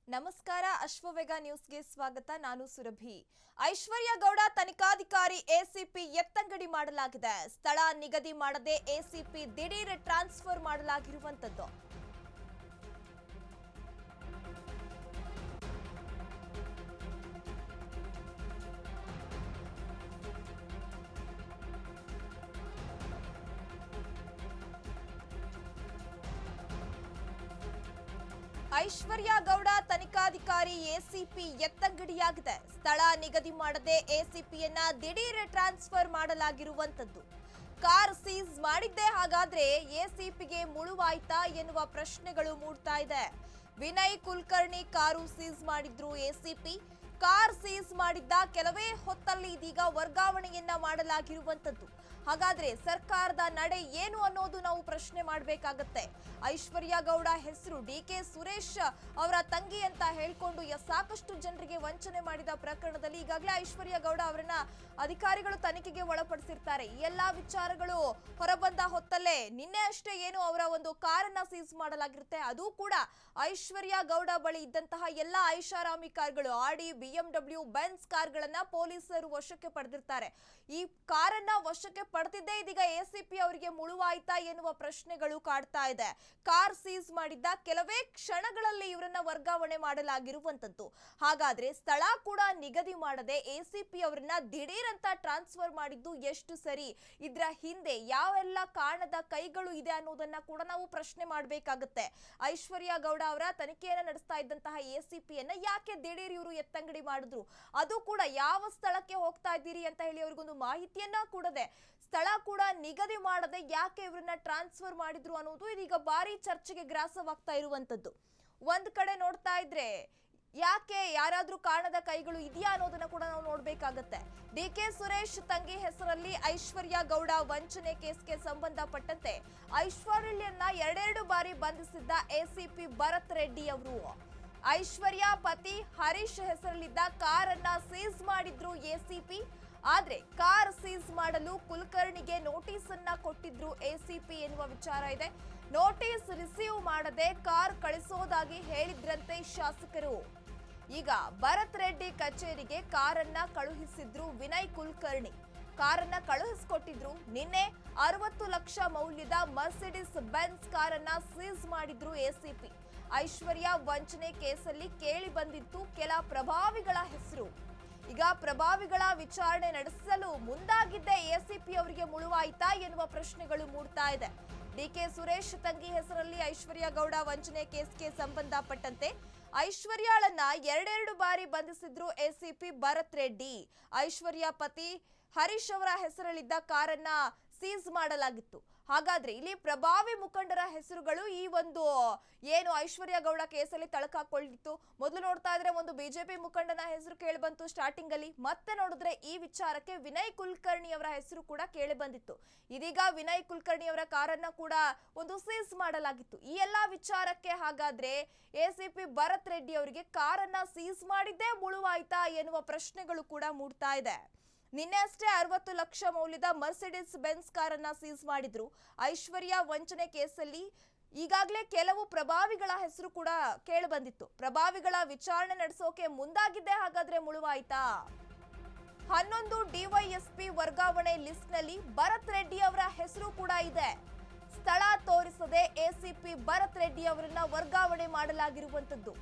ನಮಸ್ಕಾರ ಅಶ್ವವೇಗ ನ್ಯೂಸ್ಗೆ ಸ್ವಾಗತ. ನಾನು ಸುರಭಿ. ಐಶ್ವರ್ಯ ಗೌಡ ತನಿಖಾಧಿಕಾರಿ ಎಸಿಪಿ ಎತ್ತಂಗಡಿ ಮಾಡಲಾಗಿದೆ. ಸ್ಥಳ ನಿಗದಿ ಮಾಡದೆ ಎಸಿಪಿ ದಿಢೀರ್ ಟ್ರಾನ್ಸ್ಫರ್ ಮಾಡಲಾಗಿರುವಂತದ್ದು. ಐಶ್ವರ್ಯ ಗೌಡ ತನಿಖಾಧಿಕಾರಿ ಎಸಿಪಿ ಎತ್ತಂಗಡಿಯಾಗಿದೆ. ಸ್ಥಳ ನಿಗದಿ ಮಾಡದೆ ಎಸಿಪಿಯನ್ನ ದಿಢೀರ್ ಟ್ರಾನ್ಸ್ಫರ್ ಮಾಡಲಾಗಿರುವಂತದ್ದು. ಕಾರ್ ಸೀಸ್ ಮಾಡಿದ್ದೇ ಹಾಗಾದ್ರೆ ಎಸಿಪಿಗೆ ಮುಳುವಾಯ್ತಾ ಎನ್ನುವ ಪ್ರಶ್ನೆಗಳು ಮೂಡ್ತಾ ಇದೆ. ವಿನಯ್ ಕುಲಕರ್ಣಿ ಕಾರು ಸೀಸ್ ಮಾಡಿದ್ರು ಎಸಿಪಿ. ಕಾರ್ ಸೀಸ್ ಮಾಡಿದ್ದ ಕೆಲವೇ ಹೊತ್ತಲ್ಲಿ ಇದೀಗ ವರ್ಗಾವಣೆಯನ್ನ ಮಾಡಲಾಗಿರುವಂತದ್ದು. ಹಾಗಾದ್ರೆ ಸರ್ಕಾರದ ನಡೆ ಏನು ಅನ್ನೋದು ನಾವು ಪ್ರಶ್ನೆ ಮಾಡಬೇಕಾಗತ್ತೆ. ಐಶ್ವರ್ಯ ಗೌಡ ಹೆಸರು ಡಿಕೆ ಸುರೇಶ್ ಅವರ ತಂಗಿ ಅಂತ ಹೇಳ್ಕೊಂಡು ಸಾಕಷ್ಟು ಜನರಿಗೆ ವಂಚನೆ ಮಾಡಿದ ಪ್ರಕರಣದಲ್ಲಿ ಈಗಾಗಲೇ ಐಶ್ವರ್ಯ ಗೌಡ ಅವರನ್ನ ಅಧಿಕಾರಿಗಳು ತನಿಖೆಗೆ ಒಳಪಡಿಸಿರ್ತಾರೆ. ಈ ಎಲ್ಲಾ ವಿಚಾರಗಳು ಹೊರಬಂದ ಹೊತ್ತಲ್ಲೇ ನಿನ್ನೆ ಅಷ್ಟೇ ಏನು ಅವರ ಒಂದು ಕಾರನ್ನ ಸೀಸ್ ಮಾಡಲಾಗಿರುತ್ತೆ. ಅದು ಕೂಡ ಐಶ್ವರ್ಯ ಗೌಡ ಬಳಿ ಇದ್ದಂತಹ ಎಲ್ಲಾ ಐಷಾರಾಮಿ ಕಾರ್ಗಳು, ಆಡಿ, BMW, ಬೆನ್ಸ್ ಕಾರ್ಗಳನ್ನ ಪೊಲೀಸರು ವಶಕ್ಕೆ ಪಡೆದಿರ್ತಾರೆ. ಈ ಕಾರನ್ನ ವಶಕ್ಕೆ ಪಡೆದಿದ್ದೇ ಇದೀಗ ಎಸಿಪಿ ಅವರಿಗೆ ಮುಳುವಾಯ್ತಾ ಎನ್ನುವ ಪ್ರಶ್ನೆಗಳು ಕಾಡ್ತಾ ಇದೆ. ಕಾರ್ ಸೀಸ್ ಮಾಡಿದ್ದ ಕೆಲವೇ ಕ್ಷಣಗಳಲ್ಲಿ ಇವರನ್ನ ವರ್ಗಾವಣೆ ಮಾಡಲಾಗಿರುವಂತದ್ದು. ಹಾಗಾದ್ರೆ ಸ್ಥಳ ಕೂಡ ನಿಗದಿ ಮಾಡದೆ ಎಸಿಪಿ ಅವರನ್ನ ದಿಢೀರ್ ಅಂತ ಟ್ರಾನ್ಸ್ಫರ್ ಮಾಡಿದ್ದು ಎಷ್ಟು ಸರಿ? ಇದ್ರ ಹಿಂದೆ ಯಾವೆಲ್ಲ ಕಾರಣದ ಕೈಗಳು ಇದೆ ಅನ್ನೋದನ್ನ ಕೂಡ ನಾವು ಪ್ರಶ್ನೆ ಮಾಡಬೇಕಾಗುತ್ತೆ. ಐಶ್ವರ್ಯ ಗೌಡ ಅವರ ತನಿಖೆಯನ್ನ ನಡೆಸ್ತಾ ಇದ್ದಂತಹ ಎಸಿಪಿಯನ್ನ ಯಾಕೆ ದಿಢೀರ್ ಇವರು ಎತ್ತಂಗಡಿ ಮಾಡಿದ್ರು? ಅದು ಕೂಡ ಯಾವ ಸ್ಥಳಕ್ಕೆ ಹೋಗ್ತಾ ಇದ್ದೀರಿ ಅಂತ ಹೇಳಿ ಅವ್ರಿಗೊಂದು ಮಾಹಿತಿಯನ್ನ ಕೊಡದೆ, ಸ್ಥಳ ಕೂಡ ನಿಗದಿ ಮಾಡದೆ ಯಾಕೆ ಇವರನ್ನ ಟ್ರಾನ್ಸ್ಫರ್ ಮಾಡಿದ್ರು ಅನ್ನೋದು ಇದೀಗ ಭಾರಿ ಚರ್ಚೆಗೆ ಗ್ರಾಸವಾಗ್ತಾ ಇರುವಂತದ್ದು. ಒಂದ್ ಕಡೆ ನೋಡ್ತಾ ಇದ್ರೆ ಯಾಕೆ ಯಾರಾದ್ರೂ ಕಾರಣದ ಕೈಗಳು ಇದೆಯಾ ಅನ್ನೋದನ್ನ ಕೂಡ ನಾವು ನೋಡ್ಬೇಕಾಗತ್ತೆ. ಡಿಕೆ ಸುರೇಶ್ ತಂಗಿ ಹೆಸರಲ್ಲಿ ಐಶ್ವರ್ಯ ಗೌಡ ವಂಚನೆ ಕೇಸ್ಗೆ ಸಂಬಂಧಪಟ್ಟಂತೆ ಐಶ್ವರ್ಯನ್ನ ಎರಡೆರಡು ಬಾರಿ ಬಂಧಿಸಿದ್ದ ಎಸಿಪಿ ಭರತ್ ರೆಡ್ಡಿ ಅವರು ಐಶ್ವರ್ಯ ಪತಿ ಹರೀಶ್ ಹೆಸರಲ್ಲಿದ್ದ ಕಾರನ್ನ ಸೀಸ್ ಮಾಡಿದ್ರು ಎಸಿಪಿ. ಆದ್ರೆ ಕಾರ್ ಸೀಸ್ ಮಾಡಲು ಕುಲಕರ್ಣಿಗೆ ನೋಟಿಸ್ ಅನ್ನ ಕೊಟ್ಟಿದ್ರು ಎಸಿಪಿ ಎನ್ನುವ ವಿಚಾರ ಇದೆ. ನೋಟಿಸ್ ರಿಸೀವ್ ಮಾಡದೆ ಕಾರ್ ಕಳಿಸೋದಾಗಿ ಹೇಳಿದ್ರಂತೆ ಶಾಸಕರು. ಈಗ ಭರತ್ ರೆಡ್ಡಿ ಕಚೇರಿಗೆ ಕಾರನ್ನ ಕಳುಹಿಸಿದ್ರು ವಿನಯ್ ಕುಲಕರ್ಣಿ. ಕಾರನ್ನ ಕಳುಹಿಸಿಕೊಟ್ಟಿದ್ರು. ನಿನ್ನೆ 60 ಲಕ್ಷ ಮೌಲ್ಯದ ಮರ್ಸಿಡಿಸ್ ಬೆನ್ಸ್ ಕಾರನ್ನ ಸೀಸ್ ಮಾಡಿದ್ರು ಎಸಿಪಿ. ಐಶ್ವರ್ಯ ವಂಚನೆ ಕೇಸಲ್ಲಿ ಕೇಳಿ ಬಂದಿತ್ತು ಕೆಲ ಪ್ರಭಾವಿಗಳ ಹೆಸರು. ಈಗ ಪ್ರಭಾವಿಗಳ ವಿಚಾರಣೆ ನಡೆಸಲು ಮುಂದಾಗಿದ್ದ ಎಸಿಪಿ ಅವರಿಗೆ ಮುಳುವಾಯ್ತಾ ಎನ್ನುವ ಪ್ರಶ್ನೆಗಳು ಮೂಡ್ತಾ ಇದೆ. ಡಿಕೆ ಸುರೇಶ್ ತಂಗಿ ಹೆಸರಲ್ಲಿ ಐಶ್ವರ್ಯ ಗೌಡ ವಂಚನೆ ಕೇಸ್ಗೆ ಸಂಬಂಧಪಟ್ಟಂತೆ ಐಶ್ವರ್ಯಾಳನ್ನ ಎರಡೆರಡು ಬಾರಿ ಬಂಧಿಸಿದ್ರು ಎಸಿಪಿ ಭರತ್ ರೆಡ್ಡಿ. ಐಶ್ವರ್ಯ ಪತಿ ಹರೀಶ್ ಅವರ ಹೆಸರಲ್ಲಿದ್ದ ಕಾರನ್ನ ಸೀಸ್ ಮಾಡಲಾಗಿತ್ತು. ಹಾಗಾದ್ರೆ ಇಲ್ಲಿ ಪ್ರಭಾವಿ ಮುಖಂಡರ ಹೆಸರುಗಳು ಈ ಒಂದು ಏನು ಐಶ್ವರ್ಯ ಗೌಡ ಕೇಸಲ್ಲಿ ತಳಕಾಕೊಂಡಿತ್ತು. ಮೊದಲು ನೋಡ್ತಾ ಇದ್ರೆ ಒಂದು ಬಿಜೆಪಿ ಮುಖಂಡನ ಹೆಸರು ಕೇಳಿ ಬಂತು ಸ್ಟಾರ್ಟಿಂಗ್ ಅಲ್ಲಿ. ಮತ್ತೆ ನೋಡಿದ್ರೆ ಈ ವಿಚಾರಕ್ಕೆ ವಿನಯ್ ಕುಲಕರ್ಣಿ ಅವರ ಹೆಸರು ಕೂಡ ಕೇಳಿ ಬಂದಿತ್ತು. ಇದೀಗ ವಿನಯ್ ಕುಲಕರ್ಣಿ ಅವರ ಕಾರನ್ನ ಕೂಡ ಒಂದು ಸೀಸ್ ಮಾಡಲಾಗಿತ್ತು. ಈ ಎಲ್ಲಾ ವಿಚಾರಕ್ಕೆ ಹಾಗಾದ್ರೆ ಎಸಿಪಿ ಭರತ್ ರೆಡ್ಡಿ ಅವರಿಗೆ ಕಾರನ್ನ ಸೀಸ್ ಮಾಡಿದ್ದೇ ಮುಳುವಾಯ್ತಾ ಎನ್ನುವ ಪ್ರಶ್ನೆಗಳು ಕೂಡ ಮೂಡ್ತಾ ಇದೆ. ನಿನ್ನೆ ಅಷ್ಟೇ 60 ಲಕ್ಷ ಮೌಲ್ಯದ ಮರ್ಸಿಡಿಸ್ ಬೆನ್ಸ್ ಕಾರನ್ನ ಸೀಸ್ ಮಾಡಿದ್ರು. ಐಶ್ವರ್ಯ ವಂಚನೆ ಕೇಸಲ್ಲಿ ಈಗಾಗಲೇ ಕೆಲವು ಪ್ರಭಾವಿಗಳ ಹೆಸರು ಕೂಡ ಕೇಳಿ ಬಂದಿತ್ತು. ಪ್ರಭಾವಿಗಳ ವಿಚಾರಣೆ ನಡೆಸೋಕೆ ಮುಂದಾಗಿದ್ದೇ ಹಾಗಾದ್ರೆ ಮುಳುವಾಯ್ತಾ? 11 ಡಿವೈಎಸ್ಪಿ ವರ್ಗಾವಣೆ ಲಿಸ್ಟ್ ನಲ್ಲಿ ಭರತ್ ರೆಡ್ಡಿ ಅವರ ಹೆಸರು ಕೂಡ ಇದೆ. ಸ್ಥಳ ತೋರಿಸದೆ ಎಸಿಪಿ ಭರತ್ ರೆಡ್ಡಿ ಅವರನ್ನ ವರ್ಗಾವಣೆ ಮಾಡಲಾಗಿರುವಂತದ್ದು.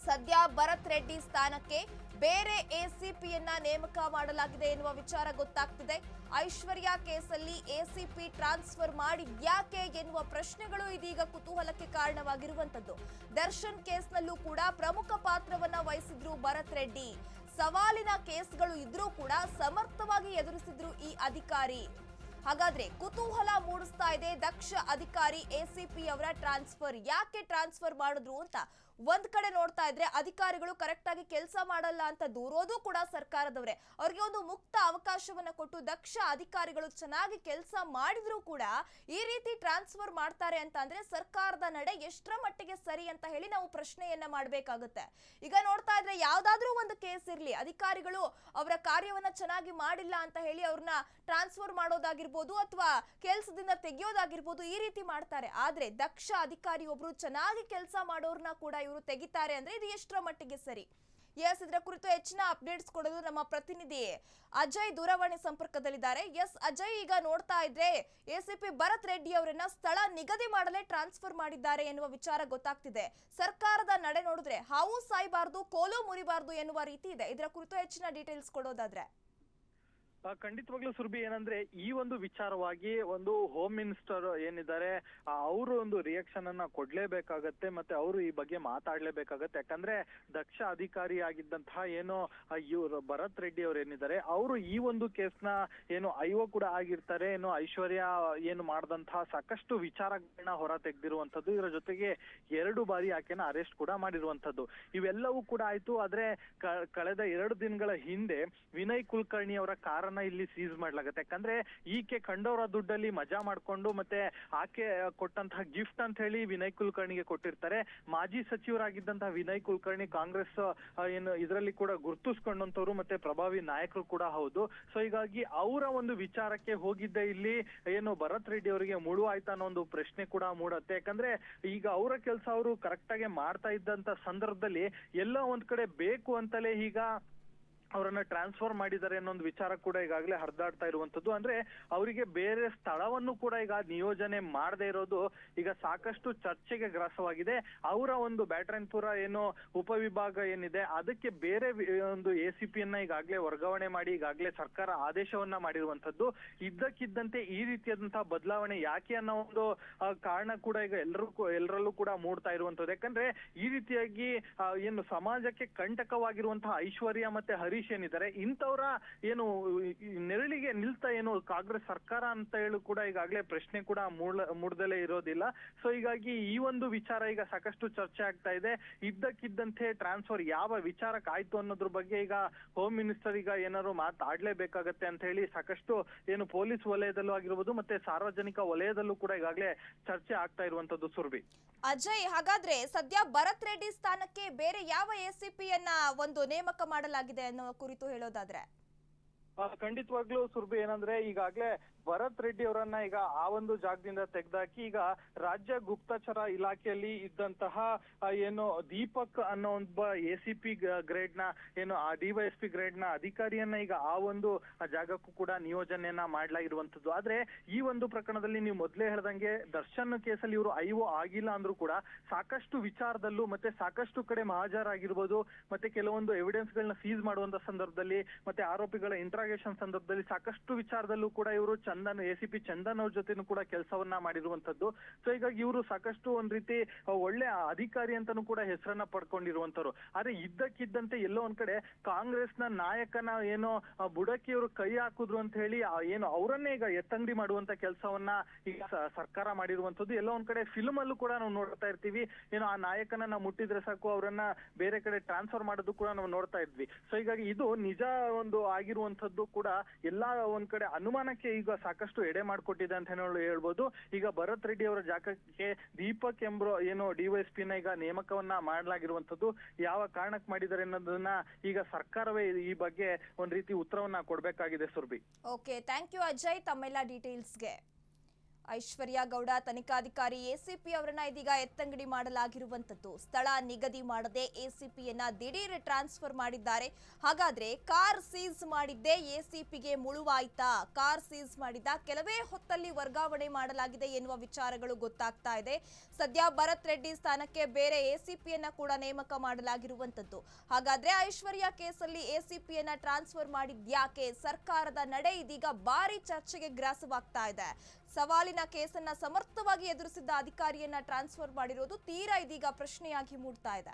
ಸದ್ಯ ಭರತ್ ರೆಡ್ಡಿ ಸ್ಥಾನಕ್ಕೆ ಬೇರೆ ಎಸಿಪಿಯನ್ನ ನೇಮಕ ಮಾಡಲಾಗಿದೆ ಎನ್ನುವ ವಿಚಾರ ಗೊತ್ತಾಗ್ತಿದೆ. ಐಶ್ವರ್ಯ ಕೇಸಲ್ಲಿ ಎಸಿಪಿ ಟ್ರಾನ್ಸ್ಫರ್ ಮಾಡಿದ್ಯಾಕೆ ಎನ್ನುವ ಪ್ರಶ್ನೆಗಳು ಇದೀಗ ಕುತೂಹಲಕ್ಕೆ ಕಾರಣವಾಗಿರುವಂತದ್ದು. ದರ್ಶನ್ ಕೇಸ್ನಲ್ಲೂ ಕೂಡ ಪ್ರಮುಖ ಪಾತ್ರವನ್ನ ವಹಿಸಿದ್ರು ಭರತ್ ರೆಡ್ಡಿ. ಸವಾಲಿನ ಕೇಸ್ಗಳು ಇದ್ರೂ ಕೂಡ ಸಮರ್ಥವಾಗಿ ಎದುರಿಸಿದ್ರು ಈ ಅಧಿಕಾರಿ. ಹಾಗಾದ್ರೆ ಕುತೂಹಲ ಮೂಡಿಸ್ತಾ ಇದೆ ದಕ್ಷ ಅಧಿಕಾರಿ ಎಸಿಪಿ ಅವರ ಟ್ರಾನ್ಸ್ಫರ್. ಯಾಕೆ ಟ್ರಾನ್ಸ್ಫರ್ ಮಾಡಿದ್ರು ಅಂತ ಒಂದ್ ಕಡೆ ನೋಡ್ತಾ ಇದ್ರೆ ಅಧಿಕಾರಿಗಳು ಕರೆಕ್ಟ್ ಆಗಿ ಕೆಲಸ ಮಾಡಲ್ಲ ಅಂತ ದೂರೋದು ಕೂಡ ಸರ್ಕಾರದವರೇ. ಅವ್ರಿಗೆ ಒಂದು ಮುಕ್ತ ಅವಕಾಶವನ್ನ ಕೊಟ್ಟು ದಕ್ಷ ಅಧಿಕಾರಿಗಳು ಚೆನ್ನಾಗಿ ಕೆಲಸ ಮಾಡಿದ್ರು ಕೂಡ ಈ ರೀತಿ ಟ್ರಾನ್ಸ್ಫರ್ ಮಾಡ್ತಾರೆ ಅಂತ ಅಂದ್ರೆ ಸರ್ಕಾರದ ನಡೆ ಎಷ್ಟರ ಮಟ್ಟಿಗೆ ಸರಿ ಅಂತ ಹೇಳಿ ನಾವು ಪ್ರಶ್ನೆಯನ್ನ ಮಾಡಬೇಕಾಗುತ್ತೆ. ಈಗ ನೋಡ್ತಾ ಇದ್ರೆ ಯಾವ್ದಾದ್ರೂ ಒಂದು ಕೇಸ್ ಇರ್ಲಿ, ಅಧಿಕಾರಿಗಳು ಅವರ ಕಾರ್ಯವನ್ನ ಚೆನ್ನಾಗಿ ಮಾಡಿಲ್ಲ ಅಂತ ಹೇಳಿ ಅವ್ರನ್ನ ಟ್ರಾನ್ಸ್ಫರ್ ಮಾಡೋದಾಗಿರ್ಬೋದು ಅಥವಾ ಕೆಲಸದಿಂದ ತೆಗೆಯೋದಾಗಿರ್ಬೋದು, ಈ ರೀತಿ ಮಾಡ್ತಾರೆ. ಆದ್ರೆ ದಕ್ಷ ಅಧಿಕಾರಿ ಒಬ್ರು ಚೆನ್ನಾಗಿ ಕೆಲಸ ಮಾಡೋರ್ನ ಕೂಡ ಇವರು ತೆಗಿತಾರೆ ಅಂದ್ರೆ ಇದು ಎಷ್ಟರ ಮಟ್ಟಿಗೆ ಸರಿ? ಎಸ್, ಇದರ ಕುರಿತು ಹೆಚ್ಚಿನ ಅಪ್ಡೇಟ್ಸ್ ಕೊಡಲು ನಮ್ಮ ಪ್ರತಿನಿಧಿ ಅಜಯ್ ದೂರವಾಣಿ ಸಂಪರ್ಕದಲ್ಲಿದ್ದಾರೆ. ಎಸ್ ಅಜಯ್, ಈಗ ನೋಡ್ತಾ ಇದ್ರೆ ಎಸಿಪಿ ಭರತ್ ರೆಡ್ಡಿ ಅವರನ್ನ ಸ್ಥಳ ನಿಗದಿ ಮಾಡಲೇ ಟ್ರಾನ್ಸ್ಫರ್ ಮಾಡಿದ್ದಾರೆ ಎನ್ನುವ ವಿಚಾರ ಗೊತ್ತಾಗ್ತಿದೆ. ಸರ್ಕಾರದ ನಡೆ ನೋಡಿದ್ರೆ ಹಾವು ಸಾಯಬಾರ್ದು, ಕೋಲು ಮುರಿಬಾರ್ದು ಎನ್ನುವ ರೀತಿ ಇದೆ. ಇದರ ಕುರಿತು ಹೆಚ್ಚಿನ ಡೀಟೇಲ್ಸ್ ಕೊಡೋದಾದ್ರೆ? ಖಂಡಿತವಾಗ್ಲೂ ಸುರ್ಬಿ, ಏನಂದ್ರೆ ಈ ಒಂದು ವಿಚಾರವಾಗಿ ಒಂದು ಹೋಮ್ ಮಿನಿಸ್ಟರ್ ಏನಿದ್ದಾರೆ ಅವರು ಒಂದು ರಿಯಾಕ್ಷನ್ ಅನ್ನ ಕೊಡ್ಲೇಬೇಕಾಗತ್ತೆ, ಮತ್ತೆ ಅವರು ಈ ಬಗ್ಗೆ ಮಾತಾಡ್ಲೇಬೇಕಾಗತ್ತೆ. ಯಾಕಂದ್ರೆ ದಕ್ಷ ಅಧಿಕಾರಿ ಆಗಿದ್ದಂತಹ ಏನು ಇವರು ಭರತ್ ರೆಡ್ಡಿ ಅವ್ರು ಏನಿದ್ದಾರೆ, ಅವರು ಈ ಒಂದು ಕೇಸ್ನ ಏನು ಐಒ ಕೂಡ ಆಗಿರ್ತಾರೆ. ಏನು ಐಶ್ವರ್ಯ ಏನು ಮಾಡಿದಂತಹ ಸಾಕಷ್ಟು ವಿಚಾರಗಳನ್ನ ಹೊರ ತೆಗೆದಿರುವಂತದ್ದು, ಇದರ ಜೊತೆಗೆ 2 ಬಾರಿ ಆಕೆನ ಅರೆಸ್ಟ್ ಕೂಡ ಮಾಡಿರುವಂತದ್ದು. ಇವೆಲ್ಲವೂ ಕೂಡ ಆಯ್ತು. ಆದ್ರೆ ಕಳೆದ 2 ದಿನಗಳ ಹಿಂದೆ ವಿನಯ್ ಕುಲಕರ್ಣಿ ಅವರ ಕಾರನ್ನ ಇಲ್ಲಿ ಸೀಸ್ ಮಾಡ್ಲಾಗತ್ತೆ. ಯಾಕಂದ್ರೆ ಈಕೆ ಕಂಡವರ ದುಡ್ಡಲ್ಲಿ ಮಜಾ ಮಾಡ್ಕೊಂಡು ಮತ್ತೆ ಆಕೆ ಕೊಟ್ಟಂತಹ ಗಿಫ್ಟ್ ಅಂತ ಹೇಳಿ ವಿನಯ್ ಕುಲಕರ್ಣಿಗೆ ಕೊಟ್ಟಿರ್ತಾರೆ. ಮಾಜಿ ಸಚಿವರಾಗಿದ್ದಂತಹ ವಿನಯ್ ಕುಲಕರ್ಣಿ ಕಾಂಗ್ರೆಸ್ ಏನು ಇದರಲ್ಲಿ ಕೂಡ ಗುರುತಿಸ್ಕೊಂಡಂತವ್ರು ಮತ್ತೆ ಪ್ರಭಾವಿ ನಾಯಕರು ಕೂಡ ಹೌದು. ಸೊ ಹೀಗಾಗಿ ಅವರ ಒಂದು ವಿಚಾರಕ್ಕೆ ಹೋಗಿದ್ದೆ ಇಲ್ಲಿ ಏನು ಭರತ್ ರೆಡ್ಡಿ ಅವರಿಗೆ ಮುಳು ಆಯ್ತಾ ಅನ್ನೋ ಒಂದು ಪ್ರಶ್ನೆ ಕೂಡ ಮೂಡತ್ತೆ. ಯಾಕಂದ್ರೆ ಈಗ ಅವರ ಕೆಲಸ ಅವರು ಕರೆಕ್ಟ್ ಆಗಿ ಮಾಡ್ತಾ ಇದ್ದಂತ ಸಂದರ್ಭದಲ್ಲಿ ಎಲ್ಲೋ ಒಂದ್ ಕಡೆ ಬೇಕು ಅಂತಲೇ ಈಗ ಅವರನ್ನ ಟ್ರಾನ್ಸ್ಫರ್ ಮಾಡಿದ್ದಾರೆ ಅನ್ನೋ ಒಂದು ವಿಚಾರ ಕೂಡ ಈಗಾಗಲೇ ಹರಿದಾಡ್ತಾ ಇರುವಂತದ್ದು. ಅಂದ್ರೆ ಅವರಿಗೆ ಬೇರೆ ಸ್ಥಳವನ್ನು ಕೂಡ ಈಗ ನಿಯೋಜನೆ ಮಾಡದೇ ಇರೋದು ಈಗ ಸಾಕಷ್ಟು ಚರ್ಚೆಗೆ ಗ್ರಾಸವಾಗಿದೆ. ಅವರ ಒಂದು ಬ್ಯಾಟರಾಯನಪುರ ಏನು ಉಪವಿಭಾಗ ಏನಿದೆ ಅದಕ್ಕೆ ಬೇರೆ ಒಂದು ಎಸಿಪಿ ಯನ್ನ ಈಗಾಗಲೇ ವರ್ಗಾವಣೆ ಮಾಡಿ ಈಗಾಗಲೇ ಸರ್ಕಾರ ಆದೇಶವನ್ನ ಮಾಡಿರುವಂತದ್ದು. ಇದ್ದಕ್ಕಿದ್ದಂತೆ ಈ ರೀತಿಯಾದಂತಹ ಬದಲಾವಣೆ ಯಾಕೆ ಅನ್ನೋ ಒಂದು ಕಾರಣ ಕೂಡ ಈಗ ಎಲ್ಲರಲ್ಲೂ ಕೂಡ ಮೂಡ್ತಾ ಇರುವಂತದ್ದು. ಯಾಕಂದ್ರೆ ಈ ರೀತಿಯಾಗಿ ಏನು ಸಮಾಜಕ್ಕೆ ಕಂಟಕವಾಗಿರುವಂತಹ ಐಶ್ವರ್ಯ ಮತ್ತೆ ಹರೀಶ್ ಏನಿದ್ದಾರೆ, ಇಂಥವ್ರ ಏನು ನೆರಳಿಗೆ ನಿಲ್ತಾ ಏನು ಕಾಂಗ್ರೆಸ್ ಸರ್ಕಾರ ಅಂತ ಹೇಳಿ ಕೂಡ ಈಗಾಗಲೇ ಪ್ರಶ್ನೆ ಕೂಡ ಮೂಡದಲೇ ಇರೋದಿಲ್ಲ. ಸೊ ಹೀಗಾಗಿ ಈ ಒಂದು ವಿಚಾರ ಈಗ ಸಾಕಷ್ಟು ಚರ್ಚೆ ಆಗ್ತಾ ಇದೆ. ಇದ್ದಕ್ಕಿದ್ದಂತೆ ಟ್ರಾನ್ಸ್ಫರ್ ಯಾವ ವಿಚಾರಕ್ಕೆ ಆಯ್ತು ಅನ್ನೋದ್ರ ಬಗ್ಗೆ ಈಗ ಹೋಮ್ ಮಿನಿಸ್ಟರ್ ಈಗ ಏನಾದ್ರು ಮಾತಾಡ್ಲೇಬೇಕಾಗತ್ತೆ ಅಂತ ಹೇಳಿ ಸಾಕಷ್ಟು ಏನು ಪೊಲೀಸ್ ವಲಯದಲ್ಲೂ ಆಗಿರ್ಬೋದು ಮತ್ತೆ ಸಾರ್ವಜನಿಕ ವಲಯದಲ್ಲೂ ಕೂಡ ಈಗಾಗಲೇ ಚರ್ಚೆ ಆಗ್ತಾ ಇರುವಂತದ್ದು. ಸುರ್ಬಿ, ಅಜಯ್, ಹಾಗಾದ್ರೆ ಸದ್ಯ ಭರತ್ ರೆಡ್ಡಿ ಸ್ಥಾನಕ್ಕೆ ಬೇರೆ ಯಾವ ಎಸಿಪಿಯನ್ನ ಒಂದು ನೇಮಕ ಮಾಡಲಾಗಿದೆ ಅನ್ನೋ ಕುರಿತು ಹೇಳೋದಾದ್ರೆ? ಖಂಡಿತವಾಗ್ಲೂ ಸುರ್ಬಿ, ಏನಂದ್ರೆ ಈಗಾಗಲೇ ಭರತ್ ರೆಡ್ಡಿ ಅವರನ್ನ ಈಗ ಆ ಒಂದು ಜಾಗದಿಂದ ತೆಗೆದಾಕಿ ಈಗ ರಾಜ್ಯ ಗುಪ್ತಚರ ಇಲಾಖೆಯಲ್ಲಿ ಇದ್ದಂತಹ ಏನು ದೀಪಕ್ ಅನ್ನೋ ಒಬ್ಬ ಎಸಿಪಿ ಗ್ರೇಡ್ ನ ಏನು ಡಿವೈಎಸ್ಪಿ ಗ್ರೇಡ್ ನ ಅಧಿಕಾರಿಯನ್ನ ಈಗ ಆ ಒಂದು ಜಾಗಕ್ಕೂ ಕೂಡ ನಿಯೋಜನೆಯನ್ನ ಮಾಡ್ಲಾಗಿರುವಂತದ್ದು. ಆದ್ರೆ ಈ ಒಂದು ಪ್ರಕರಣದಲ್ಲಿ ನೀವು ಮೊದಲೇ ಹೇಳ್ದಂಗೆ ದರ್ಶನ್ ಕೇಸಲ್ಲಿ ಇವರು ಐಒ ಆಗಿಲ್ಲ ಅಂದ್ರೂ ಕೂಡ ಸಾಕಷ್ಟು ವಿಚಾರದಲ್ಲೂ ಮತ್ತೆ ಸಾಕಷ್ಟು ಕಡೆ ಮಹಾಜರಾಗಿರ್ಬೋದು ಮತ್ತೆ ಕೆಲವೊಂದು ಎವಿಡೆನ್ಸ್ ಗಳನ್ನ ಸೀಸ್ ಮಾಡುವಂತ ಸಂದರ್ಭದಲ್ಲಿ ಮತ್ತೆ ಆರೋಪಿಗಳ ಇಂಟ್ರಾಗೇಷನ್ ಸಂದರ್ಭದಲ್ಲಿ ಸಾಕಷ್ಟು ವಿಚಾರದಲ್ಲೂ ಕೂಡ ಇವರು ಎಸಿಪಿ ಚಂದನ್ ಅವ್ರ ಜೊತೆನೂ ಕೂಡ ಕೆಲಸವನ್ನ ಮಾಡಿರುವಂತದ್ದು. ಸೊ ಹೀಗಾಗಿ ಇವರು ಸಾಕಷ್ಟು ಒಂದ್ ರೀತಿ ಒಳ್ಳೆ ಅಧಿಕಾರಿ ಅಂತಾನೂ ಕೂಡ ಹೆಸರನ್ನ ಪಡ್ಕೊಂಡಿರುವಂತವ್ರು. ಆದ್ರೆ ಇದ್ದಕ್ಕಿದ್ದಂತೆ ಎಲ್ಲೋ ಒಂದ್ ಕಡೆ ಕಾಂಗ್ರೆಸ್ನ ನಾಯಕನ ಏನೋ ಬುಡಕ್ಕೆ ಇವರು ಕೈ ಹಾಕುದ್ರು ಅಂತ ಹೇಳಿ ಏನು ಅವರನ್ನೇ ಈಗ ಎತ್ತಂಗಡಿ ಮಾಡುವಂತ ಕೆಲಸವನ್ನ ಈಗ ಸರ್ಕಾರ ಮಾಡಿರುವಂತದ್ದು. ಎಲ್ಲೋ ಒಂದ್ ಕಡೆ ಫಿಲ್ಮ್ ಅಲ್ಲೂ ಕೂಡ ನಾವು ನೋಡ್ತಾ ಇರ್ತೀವಿ. ಏನೋ ಆ ನಾಯಕನ ನಾವು ಮುಟ್ಟಿದ್ರೆ ಸಾಕು ಅವರನ್ನ ಬೇರೆ ಕಡೆ ಟ್ರಾನ್ಸ್ಫರ್ ಮಾಡೋದು ಕೂಡ ನಾವು ನೋಡ್ತಾ ಇದ್ವಿ. ಸೊ ಹೀಗಾಗಿ ಇದು ನಿಜ ಒಂದು ಆಗಿರುವಂತದ್ದು ಕೂಡ ಎಲ್ಲಾ ಒಂದ್ ಕಡೆ ಅನುಮಾನಕ್ಕೆ ಈಗ ಸಾಕಷ್ಟು ಎಡೆ ಮಾಡ್ಕೊಟ್ಟಿದೆ ಅಂತ ಹೇಳ್ಬೋದು. ಈಗ ಭರತ್ ರೆಡ್ಡಿ ಅವರ ಜಾಗಕ್ಕೆ ದೀಪಕ್ ಎಂಬ್ರೋ ಏನು ಡಿವೈಎಸ್ಪಿ ನ ಈಗ ನೇಮಕವನ್ನ ಮಾಡಲಾಗಿರುವಂತದ್ದು. ಯಾವ ಕಾರಣಕ್ಕೆ ಮಾಡಿದ್ದಾರೆ ಅನ್ನೋದನ್ನ ಈಗ ಸರ್ಕಾರವೇ ಈ ಬಗ್ಗೆ ಒಂದ್ ರೀತಿ ಉತ್ತರವನ್ನ ಕೊಡ್ಬೇಕಾಗಿದೆ. Surbhi, okay, thank you Ajay ತಮ್ಮೆಲ್ಲ ಡೀಟೇಲ್ಸ್ಗೆ. ಐಶ್ವರ್ಯ ಗೌಡ ತನಿಖಾಧಿಕಾರಿ ಎಸಿಪಿ ಅವರನ್ನ ಇದೀಗ ಎತ್ತಂಗಡಿ ಮಾಡಲಾಗಿರುವಂತದ್ದು. ಸ್ಥಳ ನಿಗದಿ ಮಾಡದೆ ಎಸಿಪಿಯನ್ನ ದಿಢೀರ್ ಟ್ರಾನ್ಸ್ಫರ್ ಮಾಡಿದ್ದಾರೆ. ಹಾಗಾದ್ರೆ ಕಾರ್ ಸೀಸ್ ಮಾಡಿದ್ದೆ ಎಸಿಪಿಗೆ ಮುಳುವಾಯ್ತಾ? ಕಾರ್ ಸೀಸ್ ಮಾಡಿದ್ದ ಕೆಲವೇ ಹೊತ್ತಲ್ಲಿ ವರ್ಗಾವಣೆ ಮಾಡಲಾಗಿದೆ ಎನ್ನುವ ವಿಚಾರಗಳು ಗೊತ್ತಾಗ್ತಾ ಇದೆ. ಸದ್ಯ ಭರತ್ ರೆಡ್ಡಿ ಸ್ಥಾನಕ್ಕೆ ಬೇರೆ ಎಸಿಪಿಯನ್ನ ಕೂಡ ನೇಮಕ ಮಾಡಲಾಗಿರುವಂತದ್ದು. ಹಾಗಾದ್ರೆ ಐಶ್ವರ್ಯ ಕೇಸಲ್ಲಿ ಎಸಿಪಿಯನ್ನ ಟ್ರಾನ್ಸ್ಫರ್ ಮಾಡಿದ್ಯಾಕೆ? ಸರ್ಕಾರದ ನಡೆ ಇದೀಗ ಭಾರಿ ಚರ್ಚೆಗೆ ಗ್ರಾಸವಾಗ್ತಾ ಇದೆ. ಸವಾಲಿನ ಕೇಸನ್ನ ಸಮರ್ಥವಾಗಿ ಎದುರಿಸಿದ್ದ ಅಧಿಕಾರಿಯನ್ನ ಟ್ರಾನ್ಸ್ಫರ್ ಮಾಡಿರೋದು ತೀರಾ ಇದೀಗ ಪ್ರಶ್ನೆಯಾಗಿ ಮೂಡ್ತಾ ಇದೆ.